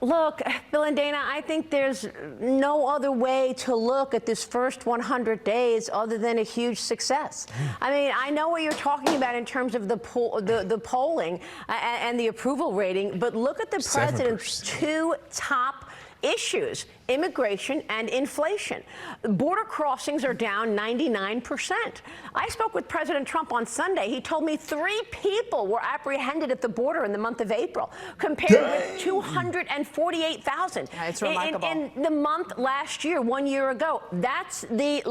Look, Bill and Dana, I think there's no other way to look at this first 100 days other than a huge success. I mean, I know what you're talking about in terms of the polling and the approval rating, but look at the president's 2 top issues: immigration and inflation. Border crossings are down 99%. I spoke with President Trump on Sunday. He told me 3 people were apprehended at the border in the month of April, compared with 248,000 it's remarkable. in the month last year, 1 year ago. That's the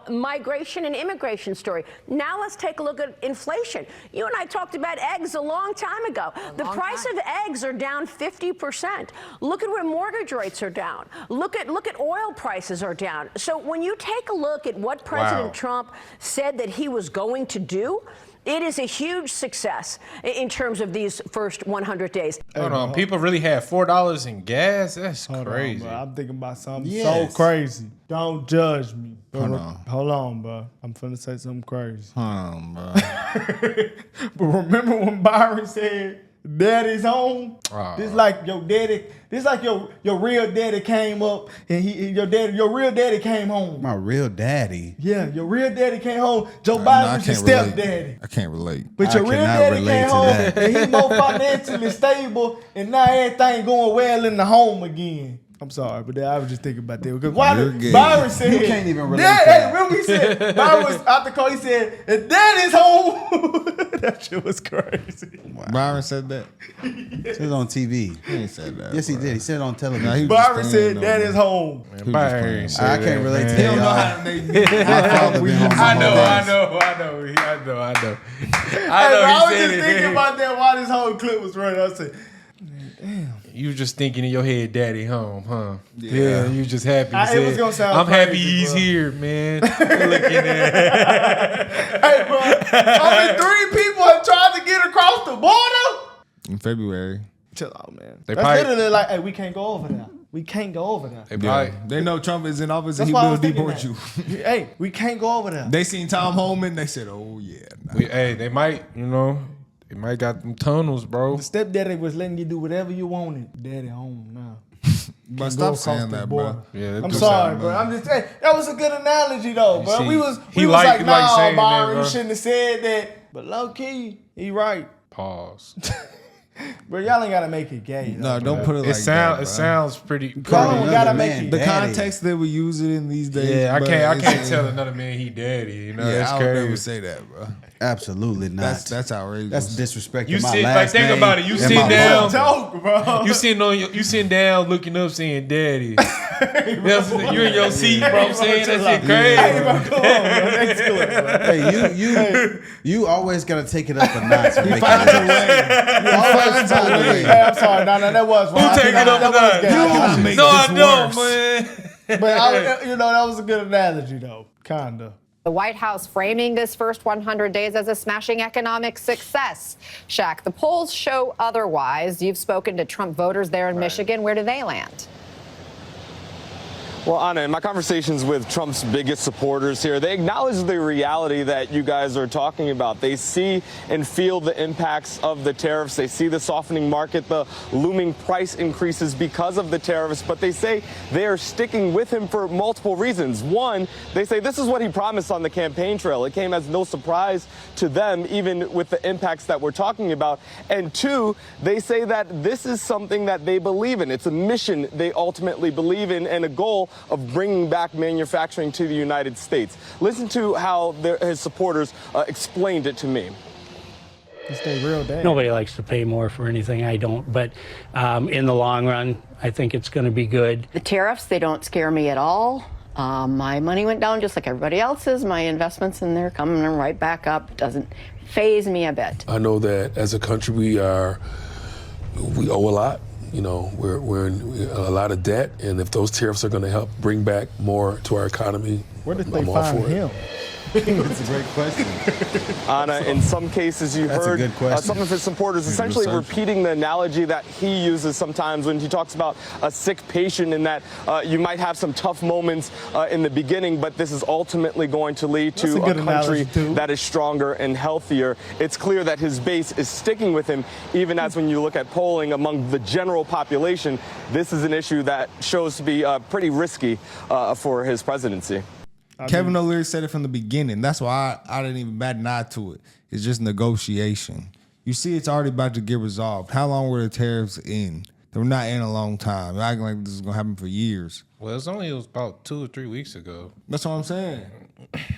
migration and immigration story. Now let's take a look at inflation. You and I talked about eggs a long time ago. The price of eggs are down 50%. Look at where mortgage rates are down. Look at oil prices are down. So when you take a look at what President Trump said that he was going to do, it is a huge success in terms of these first 100 days. Hold on, people really had $4 in gas? That's crazy. Bro. I'm thinking about something so crazy. Don't judge me. Hold on, bro. I'm finna say something crazy. Hold on, bro. But remember when Byron said, "Daddy's home"? This like your daddy. This like your real daddy came up and your real daddy came home. My real daddy. Yeah, your real daddy came home. Joe Biden was your stepdaddy. I can't relate. But your real daddy came home and he more financially stable, and now everything going well in the home again. I'm sorry, but I was just thinking about that because Byron said you can't even relate. Remember he said Byron was out the car. He said, "And Daddy's home." That shit was crazy. Wow. Byron said that. He said it on TV. He ain't said that. Yes, he did. He said it on television. Byron said, "Daddy's home." Byron I can't relate to that. He don't know how to make me. I know. I was just thinking about that while this whole clip was running. I said, "Damn." You just thinking in your head, "Daddy home, huh?" Yeah, you just happy. It was gonna sound I'm crazy, happy he's bro. here, man. Looking at. Hey, bro. Only 3 people have tried to get across the border in February. Chill out, man. They That's probably, literally like, hey, we can't go over there. We can't go over there. They know Trump is in office and That's he why I will was thinking deport you. Hey, we can't go over there. They seen Tom Homan. They said, "Oh yeah." they might, they might got them tunnels, bro. The stepdaddy was letting you do whatever you wanted. Daddy home now. But stop saying that, bro. Yeah, I'm sorry, bro. I'm just saying that was a good analogy, though, bro. See, we was he like, like nah, saying Byron, that, bro. you shouldn't have said that. But low key, he right. Pause. Bro, y'all ain't gotta make it gay. No, though, don't bro. put it like that. It sounds pretty. Y'all gotta make it. The context that we use it in these days. Yeah, I can't tell another man he daddy. That's I crazy. would never say that, bro. Absolutely not. That's outrageous. That's disrespecting You my sit last think name about it. You and sit my down. Joke, bro. You sitting down, looking up, saying "Daddy." You in your seat, bro. I'm saying that shit crazy. Hey, bro, come on, bro. That's good, bro. Hey, you always gotta take it up a notch. He finds a way. You always find a way. Hey, I'm sorry. No, that was wrong. Who take it up a notch? No, I don't, man. But that was a good analogy, though. Kinda. The White House framing this first 100 days as a smashing economic success. Shaq, the polls show otherwise. You've spoken to Trump voters there in Michigan. Where do they land? Well, Anna, in my conversations with Trump's biggest supporters here, they acknowledge the reality that you guys are talking about. They see and feel the impacts of the tariffs. They see the softening market, the looming price increases because of the tariffs, but they say they are sticking with him for multiple reasons. One, they say this is what he promised on the campaign trail. It came as no surprise to them, even with the impacts that we're talking about. And two, they say that this is something that they believe in. It's a mission they ultimately believe in and a goal of bringing back manufacturing to the United States. Listen to how his supporters explained it to me. It's their real day. Nobody likes to pay more for anything. I don't. But in the long run, I think it's going to be good. The tariffs, they don't scare me at all. My money went down just like everybody else's. My investments in there coming right back up. It doesn't faze me a bit. I know that as a country we owe a lot. We're in a lot of debt, and if those tariffs are going to help bring back more to our economy, Where did they I'm all find for it. him? That's a great question. Anna, in some cases, you That's a heard good question. some of his supporters essentially repeating the analogy that he uses sometimes when he talks about a sick patient, in that you might have some tough moments in the beginning, but this is ultimately going to lead to a country that is stronger and healthier. It's clear that his base is sticking with him, even as when you look at polling among the general population, this is an issue that shows to be pretty risky for his presidency. Kevin O'Leary said it from the beginning. That's why I didn't even bat an eye to it. It's just negotiation. You see, it's already about to get resolved. How long were the tariffs in? They were not in a long time. They're acting like this is going to happen for years. Well, it was about 2 or 3 weeks ago. That's what I'm saying.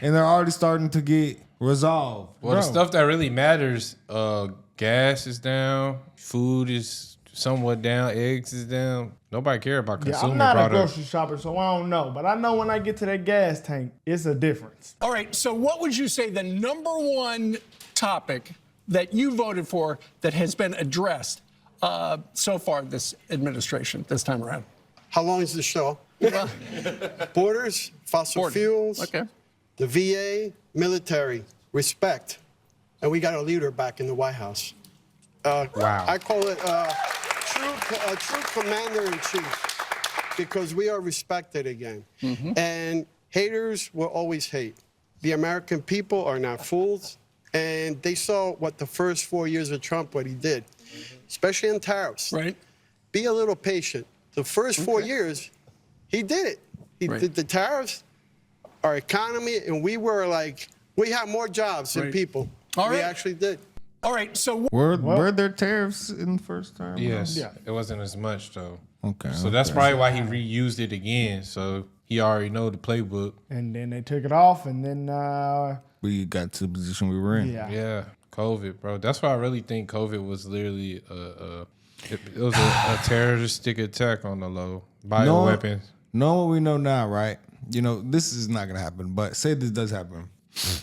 And they're already starting to get resolved. Well, the stuff that really matters, gas is down, food is somewhat down, eggs is down. Nobody care about consumer I'm not products. a grocery shopper, so I don't know. But I know when I get to that gas tank, it's a difference. All right, so what would you say the number one topic that you voted for that has been addressed so far this administration, this time around? How long is the show? Borders, fossil fuels, the VA, military, respect. And we got a leader back in the White House. Wow. I call it a true commander-in-chief, because we are respected again. And haters will always hate. The American people are not fools, and they saw what the first 4 years of Trump, what he did, especially in tariffs. Right. Be a little patient. The first 4 years, he did it. He did the tariffs, our economy, and we were like, we had more jobs than people. We actually did. All right, so were there tariffs in the first term? Yes, it wasn't as much though. Okay. So that's probably why he reused it again. So he already know the playbook. And then they took it off, and then we got to the position we were in. Yeah, COVID, bro. That's why I really think COVID was literally it was a terroristic attack on the low. Bioweapons. Know what we know now, right? You know, this is not gonna happen, but say this does happen.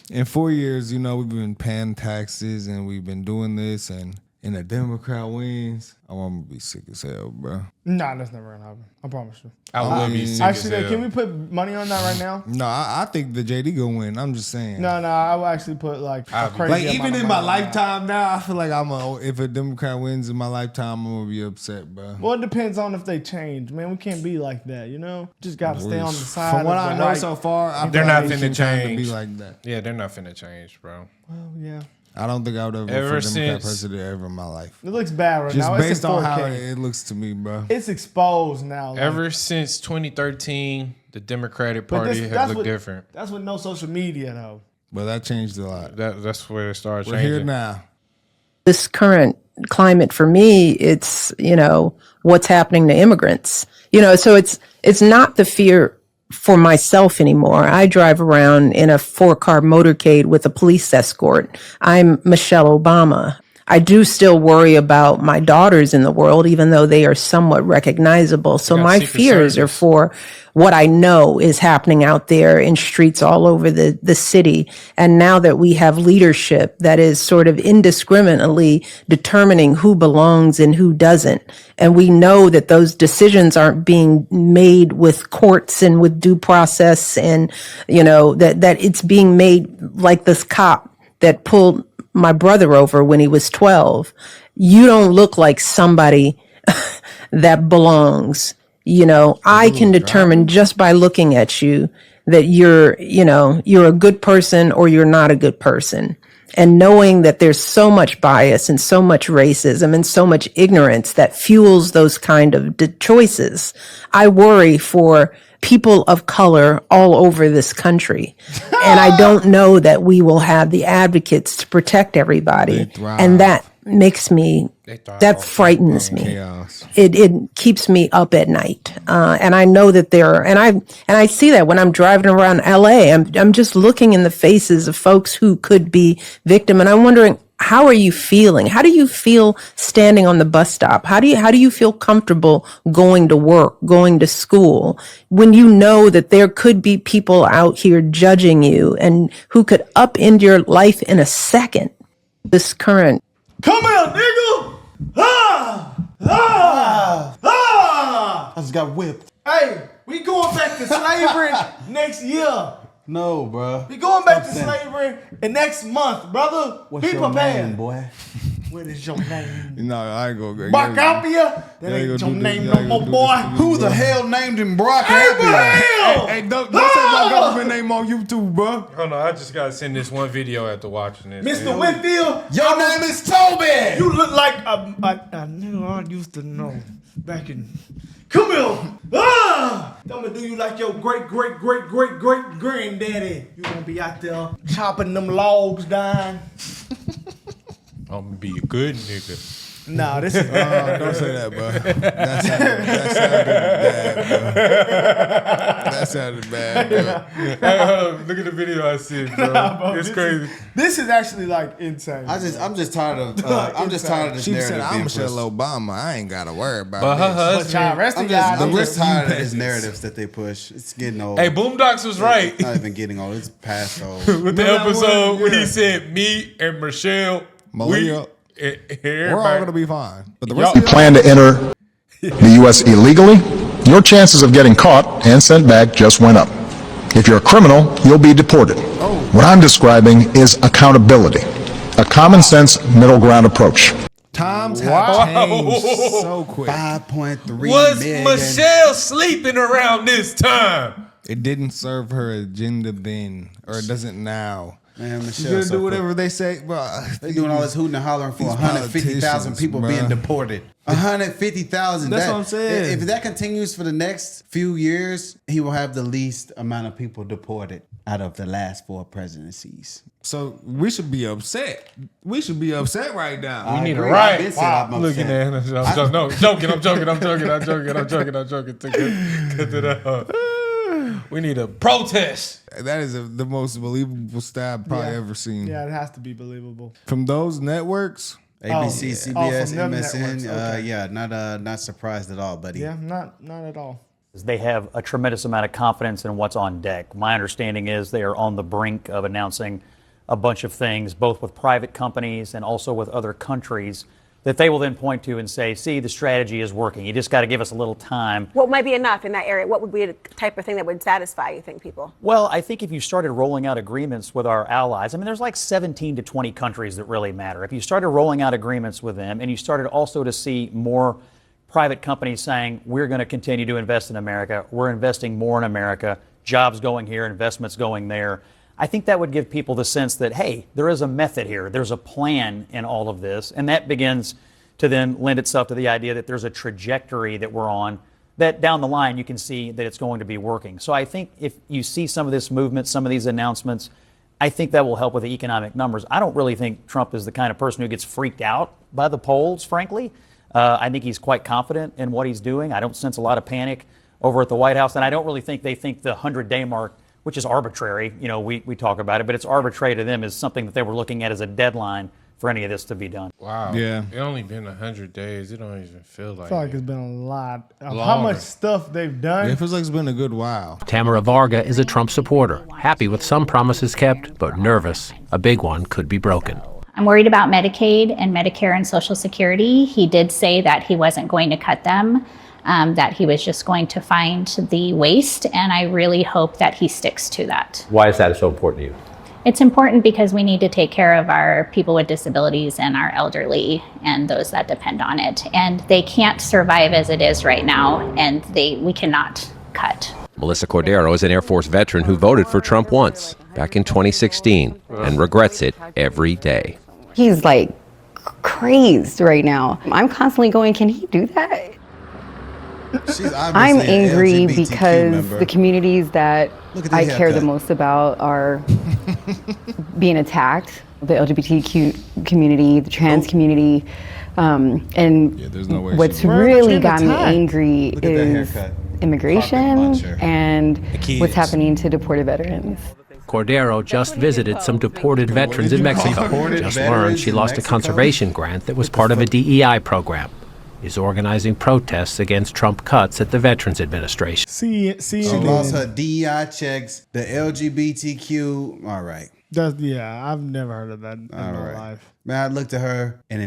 In 4 years, you know, we've been paying taxes and we've been doing this, and a Democrat wins, I'm gonna be sick as hell, bro. Nah, that's never gonna happen. I promise you. I would be sick actually, as hell. can we put money on that right now? No, I think the JD gonna win. I'm just saying. No, I will actually put like a crazy like amount even of in my money on that. lifetime now, I feel like if a Democrat wins in my lifetime, I'm gonna be upset, bro. Well, it depends on if they change, man. We can't be like that, you know. Just gotta stay on the side. From what of I the know right so far, They're not finna finna change. be like that. Yeah, they're not finna change, bro. Well, yeah. I don't think I would ever vote for a Democrat president ever in my life. It looks bad right Just now. based It's in on 4K. how it looks to me, bro. It's exposed now. like- Ever since 2013, the Democratic But Party that's has looked what- different. That's with no social media, though. But that changed a lot. That's where it started We're changing. here now. This current climate for me, it's, what's happening to immigrants. So it's not the fear for myself anymore. I drive around in a 4-car motorcade with a police escort. I'm Michelle Obama. I do still worry about my daughters in the world, even though they are somewhat recognizable. So my fears are for what I know is happening out there in streets all over the city. And now that we have leadership that is sort of indiscriminately determining who belongs and who doesn't, and we know that those decisions aren't being made with courts and with due process, and, that it's being made like this cop that pulled my brother over when he was 12. You don't look like somebody that belongs. I can determine just by looking at you that you're a good person or you're not a good person. And knowing that there's so much bias and so much racism and so much ignorance that fuels those kind of choices, I worry for people of color all over this country. And I don't know that we will have the advocates to protect everybody. And that makes me, that frightens me. It keeps me up at night. And I know that I see that when I'm driving around LA, I'm just looking in the faces of folks who could be victim. And I'm wondering, how are you feeling? How do you feel standing on the bus stop? How do you feel comfortable going to work, going to school, when you know that there could be people out here judging you and who could upend your life in a second? This current. Come out, nigga! I just got whipped. Hey, we going back to slavery next year. No, bro. We going back to slavery in next month, brother. What's Be your prepared. name, boy? What is your name? No, I ain't gonna go. Brockapia? That ain't your name no more, boy. Who the hell named him Brock Abraham? Hey, don't say my government name on YouTube, bro. Hold on, I just gotta send this one video after watching this. Mr. Whitfield, Your name is Toby. you look like a nigga I used to know back in. Come here. I'm gonna do you like your great granddaddy. You gonna be out there chopping them logs down. I'm gonna be a good nigga. Nah, this is. Don't say that, bro. That sounded bad, bro. Look at the video I sent, bro. Bro, It's crazy. This is actually like insane. I'm just tired of this She narrative said, I'm being Michelle pushed. Obama. I ain't gotta worry about But her this. husband. I'm just tired of peasants. these narratives that they push. It's getting old. Hey, Boondocks was right. It's not even getting old. It's past old. With the Remember that episode one? when Yeah. he said me and Michelle, Malia, we're all gonna be fine. But the rest Y'all- of Plan to enter the U.S. illegally, your chances of getting caught and sent back just went up. If you're a criminal, you'll be deported. What I'm describing is accountability, a common sense middle ground approach. times have changed so quick. 5.3 was million. Michelle sleeping around this time? It didn't serve her agenda then, or it doesn't now. Man, She's Michelle, gonna so do quick. whatever they say, bro. They doing all this hooting and hollering for These 150,000 politicians, people bruh. being deported. 150,000. That's what I'm saying. If that continues for the next few years, he will have the least amount of people deported out of the last 4 presidencies. So we should be upset. We should be upset right now. I need a agree. riot. I've been said I'm Looking upset. at him. No, joking. I'm joking. Cut it out. We need a protest. That is the most believable stat I've probably ever seen. Yeah, it has to be believable. From those networks, ABC, CBS, from them MSN. networks, okay. Yeah, not surprised at all, buddy. Yeah, not at all. They have a tremendous amount of confidence in what's on deck. My understanding is they are on the brink of announcing a bunch of things, both with private companies and also with other countries, that they will then point to and say, see, the strategy is working. You just got to give us a little time. What might be enough in that area? What would be the type of thing that would satisfy, you think, people? Well, I think if you started rolling out agreements with our allies, I mean, there's like 17 to 20 countries that really matter. If you started rolling out agreements with them and you started also to see more private companies saying, we're going to continue to invest in America, we're investing more in America, jobs going here, investments going there, I think that would give people the sense that, hey, there is a method here, there's a plan in all of this, and that begins to then lend itself to the idea that there's a trajectory that we're on, that down the line you can see that it's going to be working. So I think if you see some of this movement, some of these announcements, I think that will help with the economic numbers. I don't really think Trump is the kind of person who gets freaked out by the polls, frankly. I think he's quite confident in what he's doing. I don't sense a lot of panic over at the White House, and I don't really think they think the 100-day mark, which is arbitrary, you know, we talk about it, but it's arbitrary to them as something that they were looking at as a deadline for any of this to be done. Wow. Yeah. It only been 100 days. It don't even feel like I feel like it. it's been a lot of how Longer. much stuff they've done. it feels like it's been a good while. Tamara Varga is a Trump supporter, happy with some promises kept, but nervous a big one could be broken. I'm worried about Medicaid and Medicare and Social Security. He did say that he wasn't going to cut them, that he was just going to find the waste, and I really hope that he sticks to that. Why is that so important to you? It's important because we need to take care of our people with disabilities and our elderly and those that depend on it. And they can't survive as it is right now, and we cannot cut. Melissa Cordero is an Air Force veteran who voted for Trump once, back in 2016, and regrets it every day. He's like crazed right now. I'm constantly going, can he do that? I'm angry because the communities that I care the most about are being attacked. The LGBTQ community, the trans community, and what's really got me angry is immigration and what's happening to deported veterans. Cordero just visited some deported veterans in Mexico. Just learned she lost a conservation grant that was part of a DEI program. Is organizing protests against Trump cuts at the Veterans Administration. She lost her DEI checks, the LGBTQ. All right. I've never heard of that in my life. Man, I looked at her and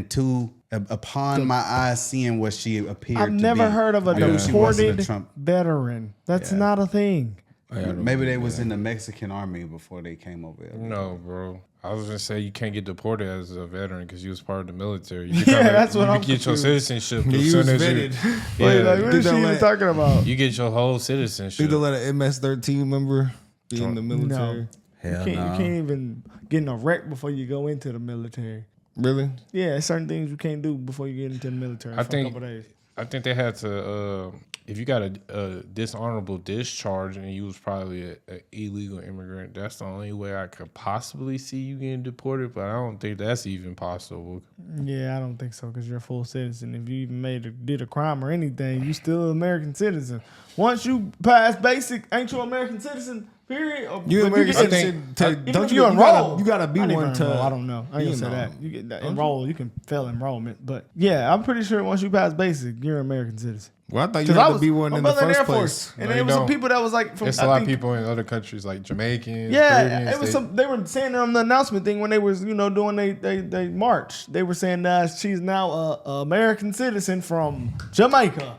upon my eyes seeing what she appeared to be. I've never heard of a I knew she wasn't deported Trump. veteran. That's not a thing. Maybe they was in the Mexican army before they came over here. No, bro. I was gonna say you can't get deported as a veteran because you was part of the military. That's what I'm You get your confused. citizenship. Yeah, as you soon was as vetted. Wait, like, what is she even talking about? You get your whole citizenship. Either let an MS-13 member be in the military. No. Hell You can't even get in a wreck before you go into the military. Really? Yeah, certain things you can't do before you get into the military for a couple days. I think they had to. If you got a dishonorable discharge and you was probably an illegal immigrant, that's the only way I could possibly see you getting deported. But I don't think that's even possible. Yeah, I don't think so because you're a full citizen. If you even did a crime or anything, you still an American citizen. Once you pass basic, ain't you an American citizen? Period. Or, You but American get- citizen. even Don't if you enroll? You gotta be I didn't one to. enroll. I don't know. I ain't gonna say enroll. that. You get that enroll. You can fail enrollment, but yeah, I'm pretty sure once you pass basic, you're an American citizen. Well, I thought you 'Cause had I to was- be one my in the brother first Air place. Force, and No, there you was some don't. people that was like from. There's a lot of people in other countries like Jamaicans. Yeah, Caribbeans, it was some. They were saying on the announcement thing when they was doing they march. They were saying that she's now a American citizen from Jamaica.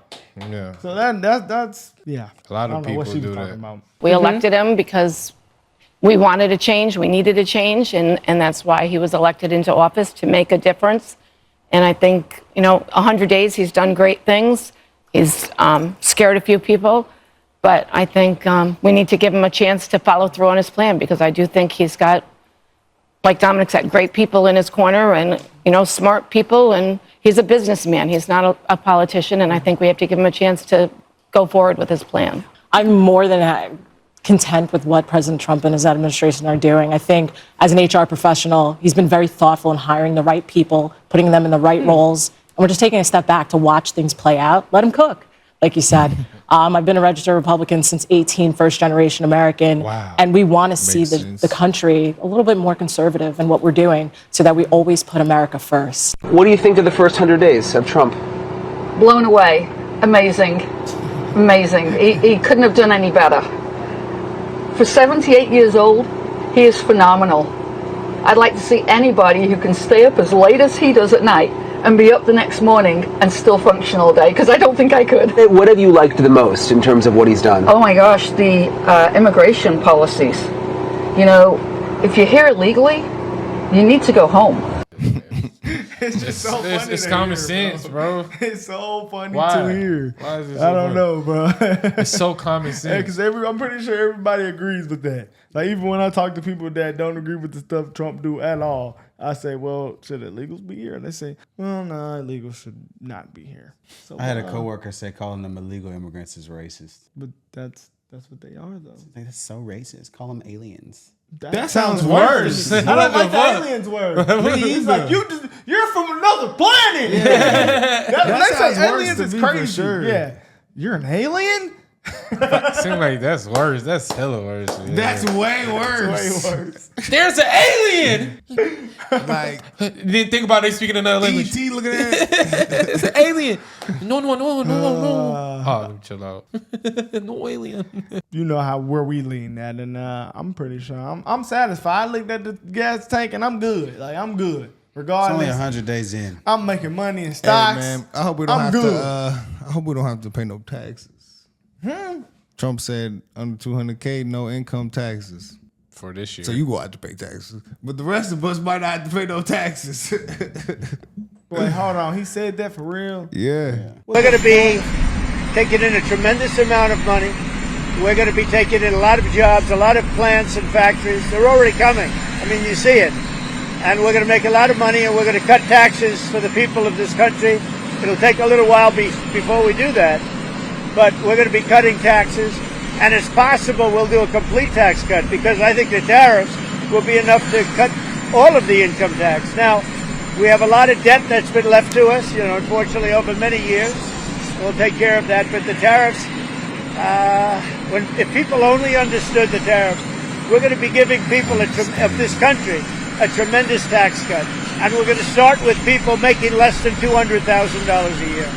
Yeah. So that's yeah. A lot of I don't know what people she was do talking that. about. We elected him because we wanted a change, we needed a change, and that's why he was elected into office, to make a difference. And I think, 100 days, he's done great things. He's scared a few people, but I think we need to give him a chance to follow through on his plan, because I do think he's got, like Dominic said, great people in his corner and, smart people, and he's a businessman. He's not a politician, and I think we have to give him a chance to go forward with his plan. I'm more than content with what President Trump and his administration are doing. I think as an HR professional, he's been very thoughtful in hiring the right people, putting them in the right roles. And we're just taking a step back to watch things play out. Let him cook, like you said. I've been a registered Republican since 18, first-generation American. Wow. And we want to see Makes the sense. country a little bit more conservative in what we're doing so that we always put America first. What do you think of the first 100 days of Trump? Blown away. Amazing. Amazing. He couldn't have done any better. For 78 years old, he is phenomenal. I'd like to see anybody who can stay up as late as he does at night and be up the next morning and still function all day, because I don't think I could. What have you liked the most in terms of what he's done? Oh my gosh, the immigration policies. If you're here illegally, you need to go home. It's just so funny. It's to common hear, sense, bro. It's so funny Why? to hear. Why is it I so don't funny? know, bro. It's so common sense. Because I'm pretty sure everybody agrees with that. Like, even when I talk to people that don't agree with the stuff Trump do at all, I say, well, should illegals be here? And they say, well, no, illegals should not be here. So I had a coworker say calling them illegal immigrants is racist. But that's what they are, though. That's so racist. Call them aliens. That sounds worse. I don't like the aliens word. He's like, you're from another planet. That They sounds say worse aliens to is me for crazy. sure. Yeah. You're an alien? Seems like that's worse. That's hella worse. Yeah. That's way worse. Way worse. There's an alien. Like, Then think about they speaking another language. E.T. looking at it. It's an alien. No. Oh, chill out. No alien. You know where we lean at, and I'm pretty sure I'm satisfied. I looked at the gas tank and I'm good. Like, I'm good. It's Regardless, only 100 days in. I'm making money in Hey, stocks. man, I hope we don't I'm have good. to. I hope we don't have to pay no taxes. Trump said under 200K, no income taxes. For this year. So you go out to pay taxes, but the rest of us might not have to pay no taxes. Wait, hold on. He said that for real? Yeah. We're going to be taking in a tremendous amount of money. We're going to be taking in a lot of jobs, a lot of plants and factories. They're already coming. I mean, you see it. And we're going to make a lot of money, and we're going to cut taxes for the people of this country. It'll take a little while before we do that, but we're going to be cutting taxes. And it's possible we'll do a complete tax cut, because I think the tariffs will be enough to cut all of the income tax. Now, we have a lot of debt that's been left to us, unfortunately, over many years. We'll take care of that. But the tariffs, if people only understood the tariffs, we're going to be giving people of this country a tremendous tax cut. And we're going to start with people making less than $200,000 a year.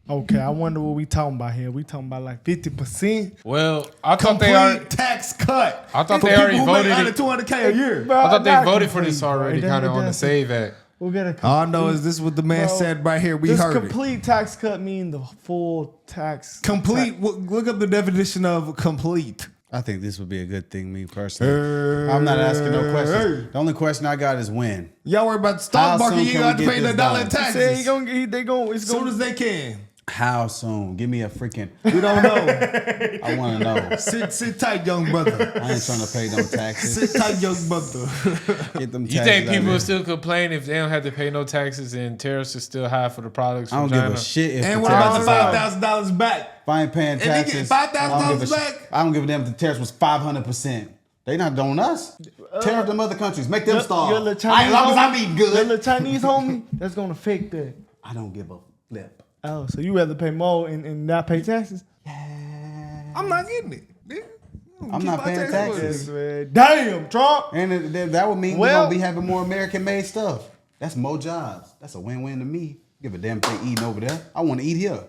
Okay, I wonder what we talking about here. We talking about like 50%? Well, I thought Complete they are. tax cut. I thought for they already people who voted make under it. 200K a year. Bro, I thought they not voted for complete, this bro. already, kind of on the Save Act. We'll get a All I know is this is what the man said right here. We Does heard it. complete tax cut mean the full tax? Complete. Look up the definition of complete. I think this would be a good thing, me personally. I'm not asking no questions. The only question I got is when. Y'all worry about the stock market, you got to pay the dollar He taxes. said they gonna, as soon as they can. How soon? Give me a freaking. We don't know. I want to know. Sit tight, young brother. I ain't trying to pay no taxes. Sit tight, young brother. Get them taxes. You think out people there. will still complain if they don't have to pay no taxes and tariffs are still high for the products I from don't China? give a shit if And the what about the tariffs is $5,000 back? If I ain't paying If they taxes, get $5,000 back? I don't give a damn if the tariffs was 500%. They not on us. Tariff them other countries. Make them starve. Your little As long as I'm eating Your good. little Chinese homie, that's gonna fake that. I don't give a flip. Oh, so you rather pay more and not pay taxes? I'm not getting it. Nigga. I'm not paying taxes. Man. Damn, Trump. And that would mean Well- we're going to be having more American-made stuff. That's more jobs. That's a win-win to me. Give a damn if they eating over there. I want to eat here.